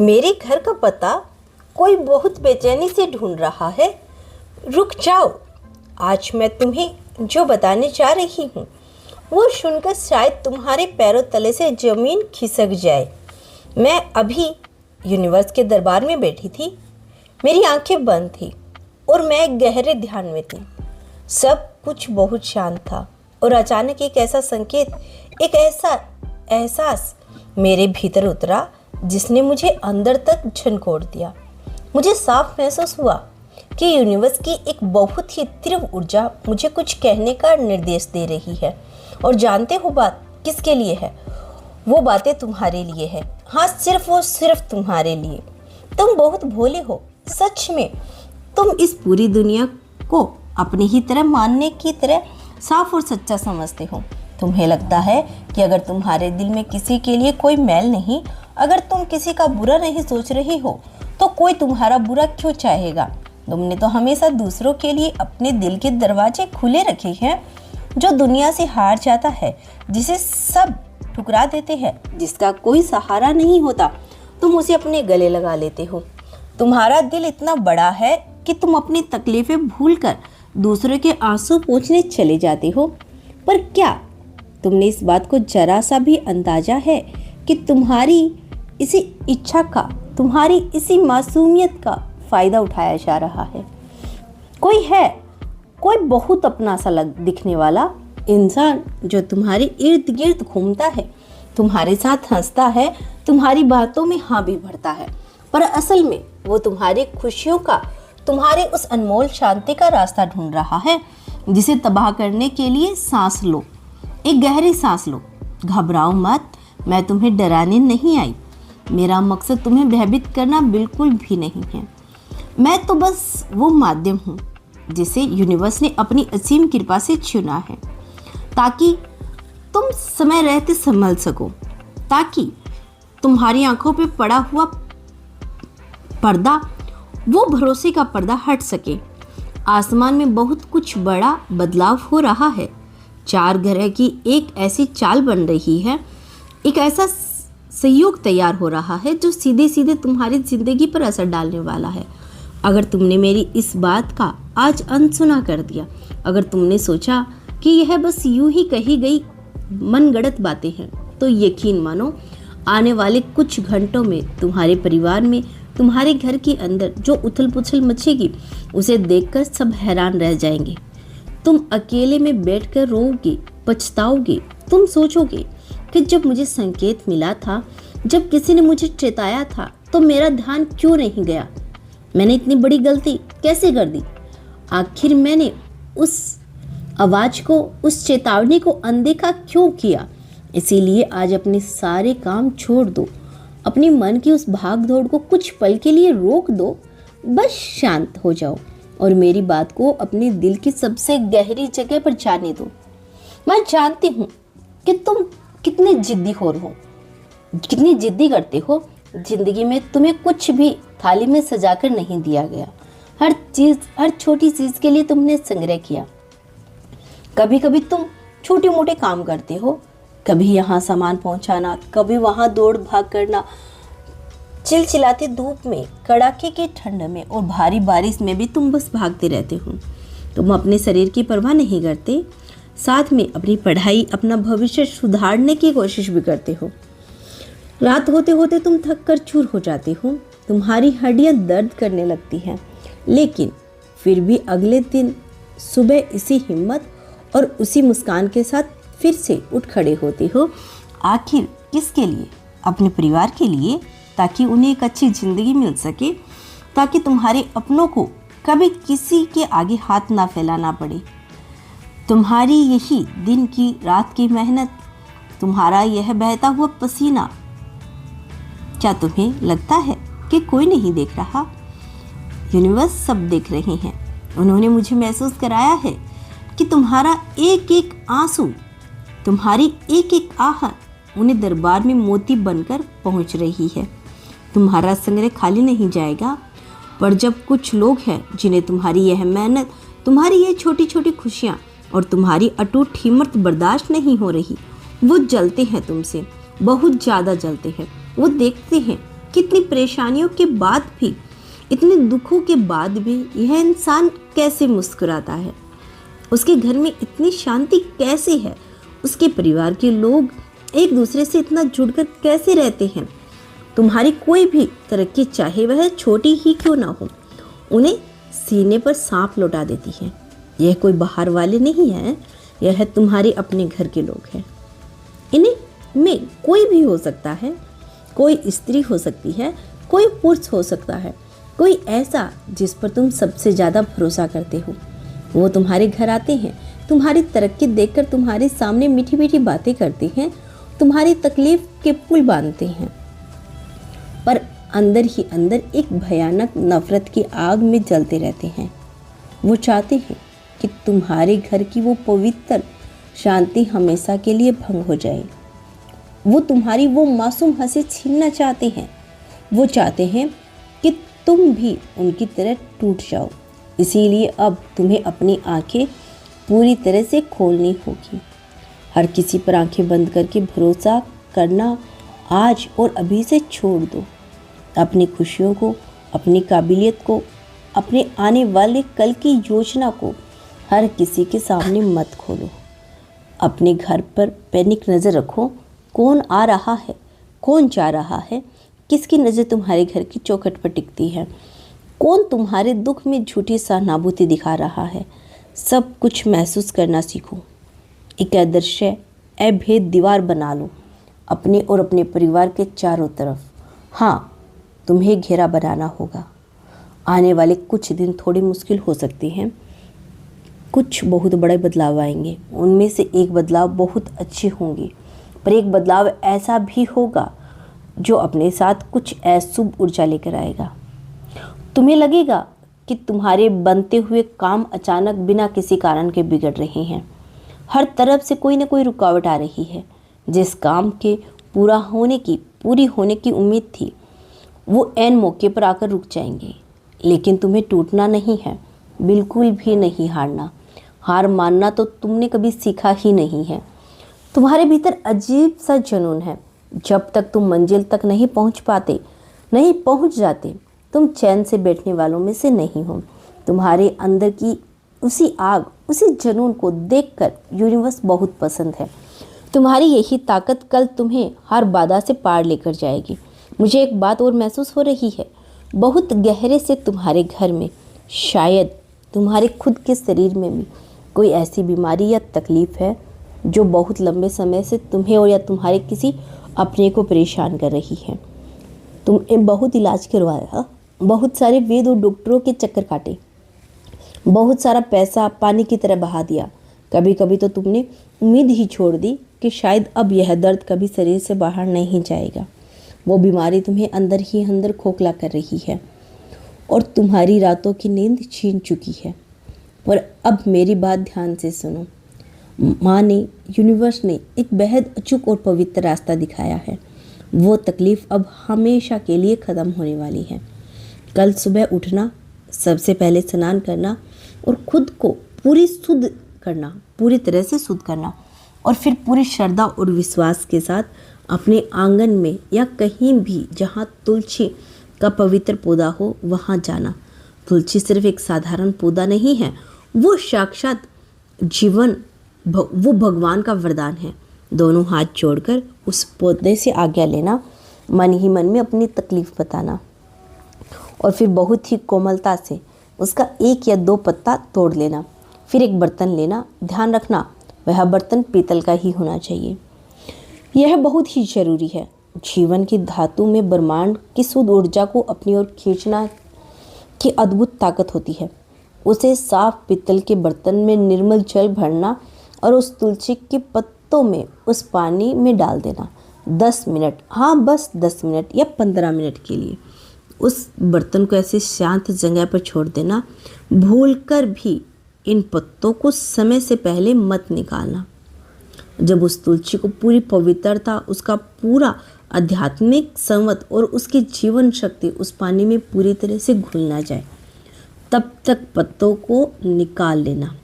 मेरे घर का पता कोई बहुत बेचैनी से ढूंढ रहा है। रुक जाओ, आज मैं तुम्हें जो बताने जा रही हूँ वो सुनकर शायद तुम्हारे पैरों तले से ज़मीन खिसक जाए। मैं अभी यूनिवर्स के दरबार में बैठी थी। मेरी आंखें बंद थी और मैं गहरे ध्यान में थी। सब कुछ बहुत शांत था और अचानक एक ऐसा संकेत, एक ऐसा एहसास मेरे भीतर उतरा जिसने मुझे अंदर तक झंकोड़ दिया। मुझे साफ महसूस हुआ कि यूनिवर्स की एक बहुत ही तीव्र ऊर्जा मुझे कुछ कहने का निर्देश दे रही है। और जानते हो बात किसके लिए है? वो बातें तुम्हारे लिए है। हाँ, सिर्फ और सिर्फ तुम्हारे लिए। तुम बहुत भोले हो, सच में। तुम इस पूरी दुनिया को अपनी ही तरह मानने की तरह साफ और सच्चा समझते हो। तुम्हें लगता है कि अगर तुम्हारे दिल में किसी के लिए कोई मैल नहीं, अगर तुम किसी का बुरा नहीं सोच रही हो, तो कोई तुम्हारा बुरा क्यों चाहेगा? तुमने तो हमेशा दूसरों के लिए अपने दिल के दरवाजे खुले रखे हैं। जो दुनिया से हार जाता है, जिसे सब ठुकरा देते हैं, जिसका कोई सहारा नहीं होता, तुम उसे अपने गले लगा लेते हो। तुम्हारा दिल इतना बड़ा है कि तुम अपनी तकलीफें भूलकर दूसरों के आंसू पोंछने चले जाते हो। पर क्या तुमने इस बात को जरा सा भी अंदाजा है कि तुम्हारी इसी इच्छा का, तुम्हारी इसी मासूमियत का फायदा उठाया जा रहा है? कोई बहुत अपना सा दिखने वाला इंसान जो तुम्हारे इर्द गिर्द घूमता है, तुम्हारे साथ हंसता है, तुम्हारी बातों में हाँ भी भरता है, पर असल में वो तुम्हारी खुशियों का, तुम्हारे उस अनमोल शांति का रास्ता ढूंढ रहा है, जिसे तबाह करने के लिए सांस लो, एक गहरी सांस लो। घबराओ मत, मैं तुम्हें डराने नहीं आई। मेरा मकसद तुम्हें भयभीत करना बिल्कुल भी नहीं है। मैं तो बस वो माध्यम हूँ जिसे यूनिवर्स ने अपनी असीम कृपा से चुना है, ताकि तुम समय रहते संभल सको, ताकि तुम्हारी आंखों पे पड़ा हुआ पर्दा, वो भरोसे का पर्दा हट सके। आसमान में बहुत कुछ बड़ा बदलाव हो रहा है। 4 ग्रह की एक ऐसी चाल बन रही है, एक ऐसा सहयोग तैयार हो रहा है जो सीधे सीधे तुम्हारी जिंदगी पर असर डालने वाला है। अगर तुमने मेरी इस बात का आज अनसुना कर दिया, अगर तुमने सोचा कि यह बस यूं ही कही गई मनगढ़ंत बातें हैं, तो यकीन मानो आने वाले कुछ घंटों में तुम्हारे परिवार में, तुम्हारे घर के अंदर जो उथल पुथल मचेगी, उसे देखकर सब हैरान रह जाएंगे। तुम अकेले में बैठकर रोओगे, पछताओगे। तुम सोचोगे कि जब मुझे संकेत मिला था, जब किसी ने मुझे चेताया था, तो मेरा ध्यान क्यों नहीं गया? मैंने इतनी बड़ी गलती कैसे कर दी? आखिर मैंने उस आवाज को, उस चेतावनी को अनदेखा क्यों किया? इसीलिए आज अपने सारे काम छोड़ दो, अपनी मन की उस भाग दौड़ को कुछ पल के लिए रोक दो, बस शांत हो जाओ और मेरी बात को अपने दिल की सबसे गहरी जगह पर जाने दो। मैं जानती हूँ कि तुम कितने जिद्दी हो, कितनी जिद्दी करते हो। जिंदगी में तुम्हें कुछ भी थाली में सजाकर नहीं दिया गया। हर चीज, हर छोटी चीज के लिए तुमने संग्रह किया। कभी कभी तुम छोटे मोटे काम करते हो, कभी यहाँ सामान पहुँचाना, कभी वहाँ दौड़ भाग करना। चिलचिलाती धूप में, कड़ाके की ठंड में और भारी बारिश में भी तुम बस भागते रहते हो। तुम अपने शरीर की परवाह नहीं करते, साथ में अपनी पढ़ाई, अपना भविष्य सुधारने की कोशिश भी करते हो। रात होते होते तुम थक कर चूर हो जाते हो, तुम्हारी हड्डियां दर्द करने लगती हैं, लेकिन फिर भी अगले दिन सुबह इसी हिम्मत और उसी मुस्कान के साथ फिर से उठ खड़े होते हो। आखिर किसके लिए? अपने परिवार के लिए, ताकि उन्हें एक अच्छी ज़िंदगी मिल सके, ताकि तुम्हारे अपनों को कभी किसी के आगे हाथ ना फैलाना पड़े। तुम्हारी यही दिन की रात की मेहनत, तुम्हारा यह बहता हुआ पसीना, क्या तुम्हें लगता है कि कोई नहीं देख रहा? यूनिवर्स सब देख रहे हैं। उन्होंने मुझे महसूस कराया है कि तुम्हारा एक एक आंसू, तुम्हारी एक एक आहट उन्हें दरबार में मोती बनकर पहुंच रही है। तुम्हारा संग्रह खाली नहीं जाएगा, पर जब कुछ लोग हैं जिन्हें तुम्हारी यह मेहनत, तुम्हारी ये छोटी छोटी खुशियाँ और तुम्हारी अटूट हिम्मत बर्दाश्त नहीं हो रही, वो जलते हैं तुमसे, बहुत ज़्यादा जलते हैं। वो देखते हैं कितनी परेशानियों के बाद भी, इतने दुखों के बाद भी यह इंसान कैसे मुस्कुराता है, उसके घर में इतनी शांति कैसे है, उसके परिवार के लोग एक दूसरे से इतना जुड़कर कैसे रहते हैं। तुम्हारी कोई भी तरक्की, चाहे वह छोटी ही क्यों ना हो, उन्हें सीने पर सांप लौटा देती है। यह कोई बाहर वाले नहीं है, यह तुम्हारे अपने घर के लोग हैं। इन्हें में कोई भी हो सकता है, कोई स्त्री हो सकती है, कोई पुरुष हो सकता है, कोई ऐसा जिस पर तुम सबसे ज़्यादा भरोसा करते हो। वो तुम्हारे घर आते हैं, तुम्हारी तरक्की देखकर तुम्हारे सामने मीठी मीठी बातें करते हैं, तुम्हारी तकलीफ के पुल बांधते हैं, पर अंदर ही अंदर एक भयानक नफरत की आग में जलते रहते हैं। वो चाहते हैं कि तुम्हारे घर की वो पवित्र शांति हमेशा के लिए भंग हो जाए। वो तुम्हारी वो मासूम हंसी छीनना चाहते हैं। वो चाहते हैं कि तुम भी उनकी तरह टूट जाओ। इसीलिए अब तुम्हें अपनी आंखें पूरी तरह से खोलनी होगी। हर किसी पर आंखें बंद करके भरोसा करना आज और अभी से छोड़ दो। अपनी खुशियों को, अपनी काबिलियत को, अपने आने वाले कल की योजना को हर किसी के सामने मत खोलो। अपने घर पर पैनिक नज़र रखो। कौन आ रहा है, कौन जा रहा है, किसकी नज़र तुम्हारे घर की चौखट पर टिकती है, कौन तुम्हारे दुख में झूठी सहानुभूति दिखा रहा है, सब कुछ महसूस करना सीखो। एक अदृश्य अभेद दीवार बना लो अपने और अपने परिवार के चारों तरफ। हाँ, तुम्हें घेरा बनाना होगा। आने वाले कुछ दिन थोड़ी मुश्किल हो सकती हैं, कुछ बहुत बड़े बदलाव आएंगे। उनमें से एक बदलाव बहुत अच्छे होंगे, पर एक बदलाव ऐसा भी होगा जो अपने साथ कुछ अशुभ ऊर्जा लेकर आएगा। तुम्हें लगेगा कि तुम्हारे बनते हुए काम अचानक बिना किसी कारण के बिगड़ रहे हैं। हर तरफ से कोई ना कोई रुकावट आ रही है। जिस काम के पूरी होने की उम्मीद थी, वो ऐन मौके पर आकर रुक जाएंगे। लेकिन तुम्हें टूटना नहीं है, बिल्कुल भी नहीं हारना। हार मानना तो तुमने कभी सीखा ही नहीं है। तुम्हारे भीतर अजीब सा जुनून है। जब तक तुम मंजिल तक नहीं पहुंच जाते, तुम चैन से बैठने वालों में से नहीं हो। तुम्हारे अंदर की उसी आग, उसी जुनून को देखकर यूनिवर्स बहुत पसंद है। तुम्हारी यही ताकत कल तुम्हें हर बाधा से पार लेकर जाएगी। मुझे एक बात और महसूस हो रही है, बहुत गहरे से तुम्हारे घर में, शायद तुम्हारे खुद के शरीर में भी कोई ऐसी बीमारी या तकलीफ है जो बहुत लंबे समय से तुम्हें और या तुम्हारे किसी अपने को परेशान कर रही है। तुमने बहुत इलाज करवाया, बहुत सारे वेद और डॉक्टरों के चक्कर काटे, बहुत सारा पैसा पानी की तरह बहा दिया। कभी कभी तो तुमने उम्मीद ही छोड़ दी कि शायद अब यह दर्द कभी शरीर से बाहर नहीं जाएगा। वो बीमारी तुम्हें अंदर ही अंदर खोखला कर रही है और तुम्हारी रातों की नींद छीन चुकी है। पर अब मेरी बात ध्यान से सुनो। माँ ने, यूनिवर्स ने एक बेहद अचूक और पवित्र रास्ता दिखाया है। वो तकलीफ़ अब हमेशा के लिए ख़त्म होने वाली है। कल सुबह उठना, सबसे पहले स्नान करना और खुद को पूरी तरह से शुद्ध करना, और फिर पूरी श्रद्धा और विश्वास के साथ अपने आंगन में या कहीं भी जहाँ तुलसी का पवित्र पौधा हो वहाँ जाना। तुलसी सिर्फ एक साधारण पौधा नहीं है, वो साक्षात वो भगवान का वरदान है। दोनों हाथ जोड़कर उस पौधे से आज्ञा लेना, मन ही मन में अपनी तकलीफ बताना और फिर बहुत ही कोमलता से उसका 1 या 2 पत्ता तोड़ लेना। फिर एक बर्तन लेना, ध्यान रखना वह बर्तन पीतल का ही होना चाहिए। यह बहुत ही जरूरी है। जीवन की धातु में ब्रह्मांड की शुद्ध ऊर्जा को अपनी ओर खींचना की अद्भुत ताकत होती है। उसे साफ पीतल के बर्तन में निर्मल जल भरना और उस तुलसी के पत्तों में उस पानी में डाल देना। 10 मिनट, हाँ बस 10 मिनट या 15 मिनट के लिए उस बर्तन को ऐसे शांत जगह पर छोड़ देना। भूलकर भी इन पत्तों को समय से पहले मत निकालना। जब उस तुलसी को पूरी पवित्रता, उसका पूरा आध्यात्मिक संवत और उसकी जीवन शक्ति उस पानी में पूरी तरह से घुल ना जाए, तब तक पत्तों को निकाल लेना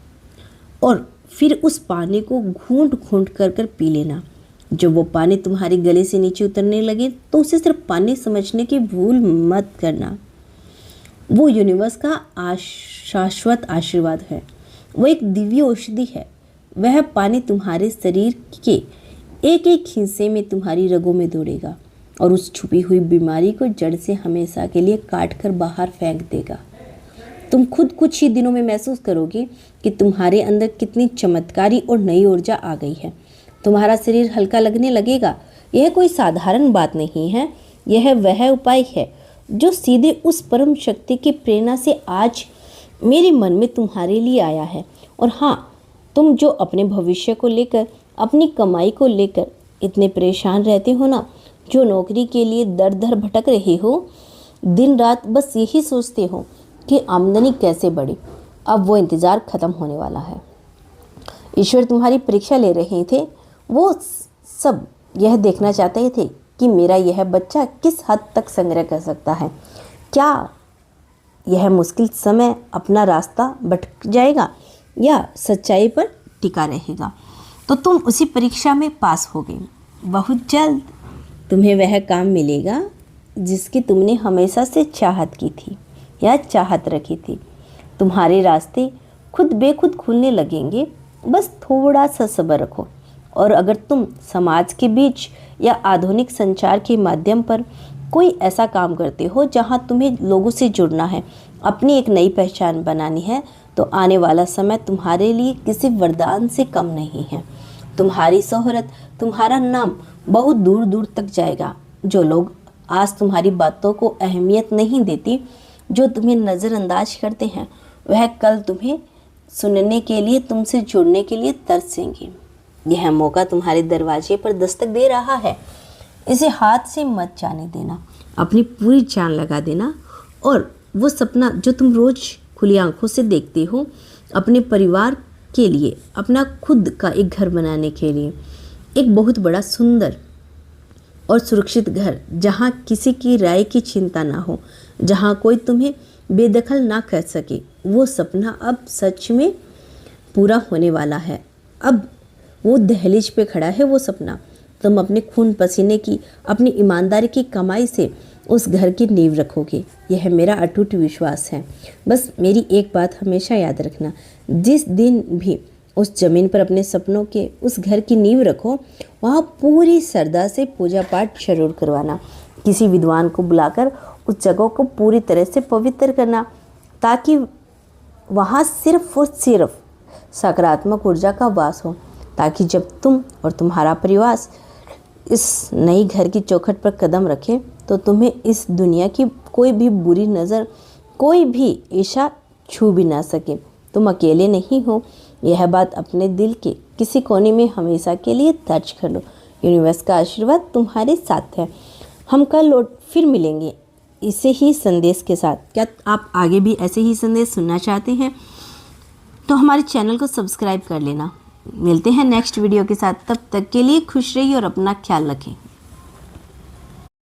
और फिर उस पानी को घूंट घूंट कर पी लेना। जब वो पानी तुम्हारे गले से नीचे उतरने लगे तो उसे सिर्फ पानी समझने की भूल मत करना। वो यूनिवर्स का शाश्वत आशीर्वाद है। वो एक दिव्य औषधि है। वह पानी तुम्हारे शरीर के एक एक हिस्से में तुम्हारी रगों में दौड़ेगा और उस छुपी हुई बीमारी को जड़ से हमेशा के लिए काट कर बाहर फेंक देगा। तुम खुद कुछ ही दिनों में महसूस करोगे कि तुम्हारे अंदर कितनी चमत्कारी और नई ऊर्जा आ गई है। तुम्हारा शरीर हल्का लगने लगेगा। यह कोई साधारण बात नहीं है। यह वह उपाय है जो सीधे उस परम शक्ति की प्रेरणा से आज मेरे मन में तुम्हारे लिए आया है। और हाँ, तुम जो अपने भविष्य को लेकर, अपनी कमाई को लेकर इतने परेशान रहते हो ना, जो नौकरी के लिए दर दर भटक रहे हो, दिन रात बस यही सोचते हो कि आमदनी कैसे बढ़े, अब वो इंतज़ार ख़त्म होने वाला है। ईश्वर तुम्हारी परीक्षा ले रहे थे। वो सब यह देखना चाहते थे कि मेरा यह बच्चा किस हद तक संग्रह कर सकता है। क्या यह मुश्किल समय अपना रास्ता भटक जाएगा या सच्चाई पर टिका रहेगा। तो तुम उसी परीक्षा में पास हो गए। बहुत जल्द तुम्हें वह काम मिलेगा जिसकी तुमने हमेशा से चाहत की थी या चाहत रखी थी। तुम्हारे रास्ते खुद बेखुद खुलने लगेंगे। बस थोड़ा सा सब्र रखो। और अगर तुम समाज के बीच या आधुनिक संचार के माध्यम पर कोई ऐसा काम करते हो जहां तुम्हें लोगों से जुड़ना है, अपनी एक नई पहचान बनानी है, तो आने वाला समय तुम्हारे लिए किसी वरदान से कम नहीं है। तुम्हारी शोहरत, तुम्हारा नाम बहुत दूर दूर तक जाएगा। जो लोग आज तुम्हारी बातों को अहमियत नहीं देती, जो तुम्हें नज़रअंदाज करते हैं, वह कल तुम्हें सुनने के लिए, तुमसे जुड़ने के लिए तरसेंगे। यह मौका तुम्हारे दरवाजे पर दस्तक दे रहा है। इसे हाथ से मत जाने देना। अपनी पूरी जान लगा देना और वो सपना जो तुम रोज़ खुली आंखों से देखते हो, अपने परिवार के लिए, अपना खुद का एक घर बनाने के लिए, एक बहुत बड़ा सुंदर और सुरक्षित घर जहाँ किसी की राय की चिंता ना हो, जहाँ कोई तुम्हें बेदखल ना कर सके, वो सपना अब सच में पूरा होने वाला है। अब वो दहलीज पे खड़ा है वो सपना। तुम अपने खून पसीने की, अपनी ईमानदारी की कमाई से उस घर की नींव रखोगे। यह मेरा अटूट विश्वास है। बस मेरी एक बात हमेशा याद रखना, जिस दिन भी उस ज़मीन पर अपने सपनों के उस घर की नींव रखो, वहाँ पूरी श्रद्धा से पूजा पाठ जरूर करवाना। किसी विद्वान को बुलाकर उस जगह को पूरी तरह से पवित्र करना, ताकि वहाँ सिर्फ और सिर्फ सकारात्मक ऊर्जा का वास हो, ताकि जब तुम और तुम्हारा परिवार इस नई घर की चौखट पर कदम रखें तो तुम्हें इस दुनिया की कोई भी बुरी नज़र, कोई भी ईर्ष्या छू भी ना सके। तुम अकेले नहीं हो। यह बात अपने दिल के किसी कोने में हमेशा के लिए दर्ज कर लो। यूनिवर्स का आशीर्वाद तुम्हारे साथ है। हम कल फिर मिलेंगे इसे ही संदेश के साथ। क्या आप आगे भी ऐसे ही संदेश सुनना चाहते हैं तो हमारे चैनल को सब्सक्राइब कर लेना। मिलते हैं नेक्स्ट वीडियो के साथ। तब तक के लिए खुश रहिए और अपना ख्याल रखें।